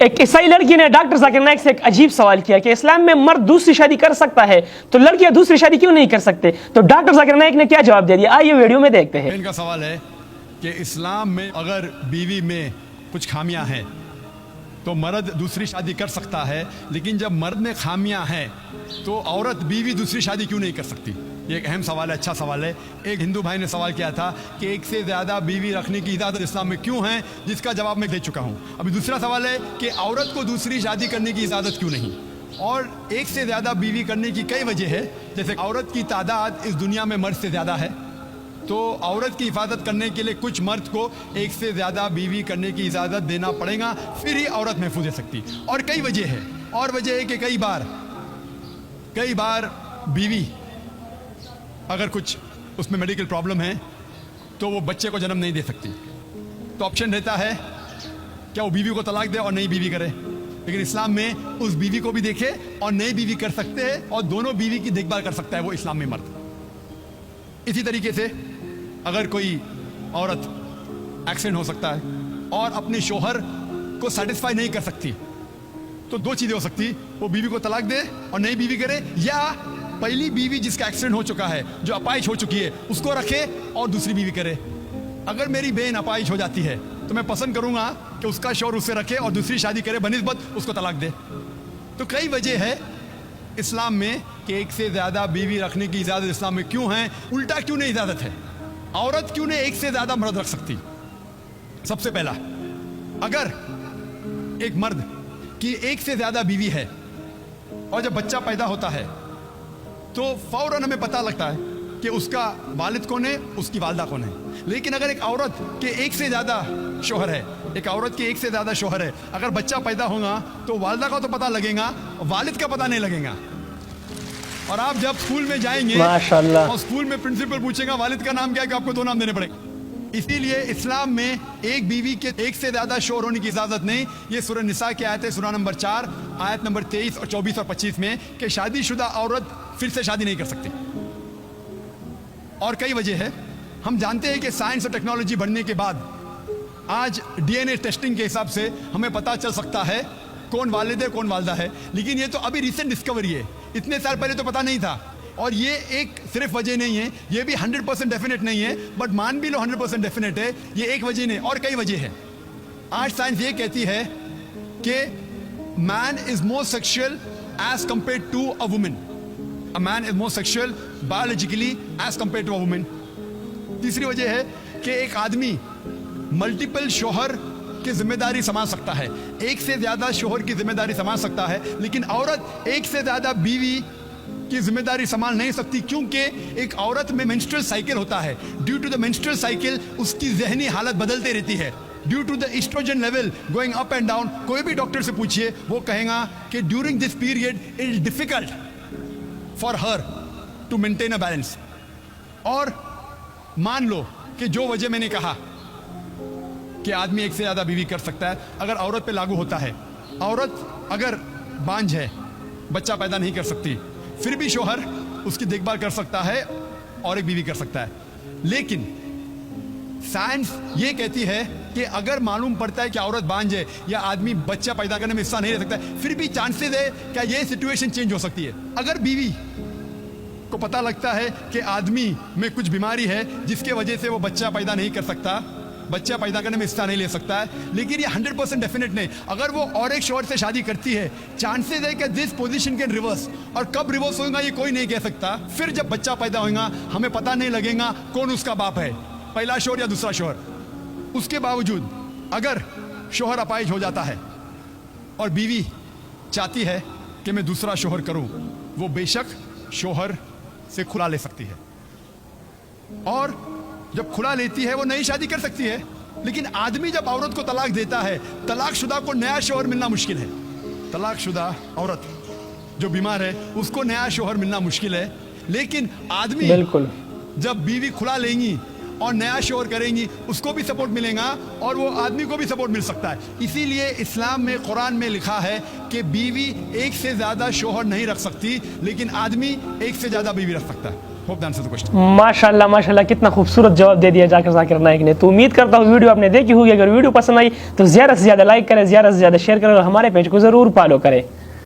एक ईसाई लड़की ने डॉक्टर जाकिर नाइक से एक अजीब सवाल किया कि इस्लाम में मर्द दूसरी शादी कर सकता है तो लड़कियां दूसरी शादी क्यों नहीं कर सकते। तो डॉक्टर जाकिर नाइक ने क्या जवाब दे दिया, आइए वीडियो में देखते हैं। इनका सवाल है कि इस्लाम में अगर बीवी में कुछ खामियां हैं तो मर्द दूसरी शादी कर सकता है, लेकिन जब मर्द में खामियां हैं तो औरत बीवी दूसरी शादी क्यों नहीं कर सकती। ये एक अहम सवाल है, अच्छा सवाल है। एक हिंदू भाई ने सवाल किया था कि एक से ज़्यादा बीवी रखने की इजाज़त इस्लाम में क्यों है, जिसका जवाब मैं दे चुका हूँ। अभी दूसरा सवाल है कि औरत को दूसरी शादी करने की इजाज़त क्यों नहीं। और एक से ज़्यादा बीवी करने की कई वजह है, जैसे औरत की तादाद इस दुनिया में मर्द से ज़्यादा है, तो औरत की हिफाजत करने के लिए कुछ मर्द को एक से ज़्यादा बीवी करने की इजाज़त देना पड़ेगा, फिर ही औरत महफूज रह सकती। और कई वजह है, और वजह है कि कई बार बीवी अगर कुछ उसमें मेडिकल प्रॉब्लम है तो वो बच्चे को जन्म नहीं दे सकती, तो ऑप्शन रहता है क्या वो बीवी को तलाक दे और नई बीवी करे। लेकिन इस्लाम में उस बीवी को भी देखे और नई बीवी कर सकते हैं, और दोनों बीवी की देखभाल कर सकता है वो इस्लाम में मर्द। इसी तरीके से अगर कोई औरत एक्सीडेंट हो सकता है और अपने शोहर को सेटिस्फाई नहीं कर सकती, तो दो चीज़ें हो सकती, वो बीवी को तलाक दे और नई बीवी करे, या पहली बीवी जिसका एक्सीडेंट हो चुका है, जो अपाहिज हो चुकी है, उसको रखे और दूसरी बीवी करे। अगर मेरी बहन अपाहिज हो जाती है तो मैं पसंद करूंगा कि उसका शौहर उससे रखे और दूसरी शादी करे बनिस्बत उसको तलाक दे। तो कई वजह है इस्लाम में कि एक से ज़्यादा बीवी रखने की इजाज़त इस्लाम में क्यों है। उल्टा क्यों नहीं इजाज़त है, औरत क्यों नहीं एक से ज़्यादा मर्द रख सकती। सबसे पहला, अगर एक मर्द की एक से ज़्यादा बीवी है और जब बच्चा पैदा होता है तो फौरन हमें पता लगता है कि उसका वालिद कौन है, उसकी वालदा कौन है। लेकिन अगर एक औरत के एक से ज़्यादा शौहर है, एक औरत के एक से ज़्यादा शौहर है, अगर बच्चा पैदा होगा तो वालदा का तो पता लगेगा, वालिद का पता नहीं लगेगा। और आप जब स्कूल में जाएंगे माशाल्लाह, और स्कूल में प्रिंसिपल पूछेगा वालिद का नाम क्या है, कि आपको दो नाम देने पड़ेंगे। इसीलिए इस्लाम में एक बीवी के एक से ज़्यादा शौहर होने की इजाज़त नहीं। ये सूरह निसा की आयत है, सूरह नंबर 4 आयत नंबर 23 और 24 और 25 में, कि शादीशुदा औरत फिर से शादी नहीं कर सकती। और कई वजह है, हम जानते हैं कि साइंस और टेक्नोलॉजी बढ़ने के बाद आज डीएनए टेस्टिंग के हिसाब से हमें पता चल सकता है कौन वालिद है कौन वालदा है। लेकिन ये तो अभी रिसेंट डिस्कवरी है, इतने साल पहले तो पता नहीं था। और ये एक सिर्फ वजह नहीं है, ये भी 100% डेफिनेट नहीं है, बट मान भी लो 100% डेफिनेट है, ये एक वजह नहीं और कई वजह है। आज साइंस ये कहती है कि man is more sexual as compare to a woman, a man is more sexual biologically as compare to a woman. तीसरी वजह है कि एक आदमी मल्टीपल शौहर की जिम्मेदारी संभाल सकता है, एक से ज्यादा शौहर की जिम्मेदारी संभाल सकता है, लेकिन औरत एक से ज्यादा बीवी की जिम्मेदारी संभाल नहीं सकती, क्योंकि एक औरत में मेंस्ट्रुअल साइकिल होता है। Due to the menstrual cycle उसकी जहनी हालत बदलती रहती है, due to the oestrogen level going up and down. कोई भी डॉक्टर से पूछिए, वो कहेगा कि during this period it is difficult for her to maintain a balance. और मान लो कि जो वजह मैंने कहा कि आदमी एक से ज्यादा बीवी कर सकता है, अगर औरत पे लागू होता है, औरत अगर बांझ है, बच्चा पैदा नहीं कर सकती, फिर भी शौहर उसकी देखभाल कर सकता है और एक बीवी कर सकता है। लेकिन साइंस ये कहती है कि अगर मालूम पड़ता है कि औरत बांझ है या आदमी बच्चा पैदा करने में हिस्सा नहीं रह सकता है, फिर भी चांसेस है क्या ये सिचुएशन चेंज हो सकती है। अगर बीवी को पता लगता है कि आदमी में कुछ बीमारी है जिसके वजह से वो बच्चा पैदा नहीं कर सकता, बच्चा पैदा करने में हिस्सा नहीं ले सकता है, लेकिन ये 100% डेफिनेट नहीं। अगर वो और एक शौहर से शादी करती है, चांसेस है कि दिस पोजीशन कैन रिवर्स, और कब रिवर्स होगा ये कोई नहीं कह सकता। फिर जब बच्चा पैदा होगा हमें पता नहीं लगेगा कौन उसका बाप है, पहला शौहर या दूसरा शौहर। उसके बावजूद अगर शौहर अपाहिज हो जाता है और बीवी चाहती है कि मैं दूसरा शौहर करूं, वो बेशक शौहर से खुला ले सकती है, और जब खुला लेती है वो नई शादी कर सकती है। लेकिन आदमी जब औरत को तलाक देता है, तलाकशुदा को नया शौहर मिलना मुश्किल है। तलाकशुदा औरत जो बीमार है उसको नया शौहर मिलना मुश्किल है, लेकिन आदमी बिल्कुल जब बीवी खुला लेंगी और नया शौहर करेंगी उसको भी सपोर्ट मिलेगा और वो आदमी को भी सपोर्ट मिल सकता है। इसीलिए इस्लाम में, कुरान में लिखा है कि बीवी एक से ज्यादा शौहर नहीं रख सकती, लेकिन आदमी एक से ज्यादा बीवी रख सकता है। Hope the answer the question. माशाल्लाह माशाल्लाह, कितना खूबसूरत जवाब दे दिया जाकिर नाइक ने। तो उम्मीद करता हूँ वीडियो आपने देखी होगी। अगर वीडियो पसंद आई तो ज़्यादा से ज़्यादा लाइक करें, ज़्यादा से ज़्यादा शेयर करें और हमारे पेज को ज़रूर फॉलो करें।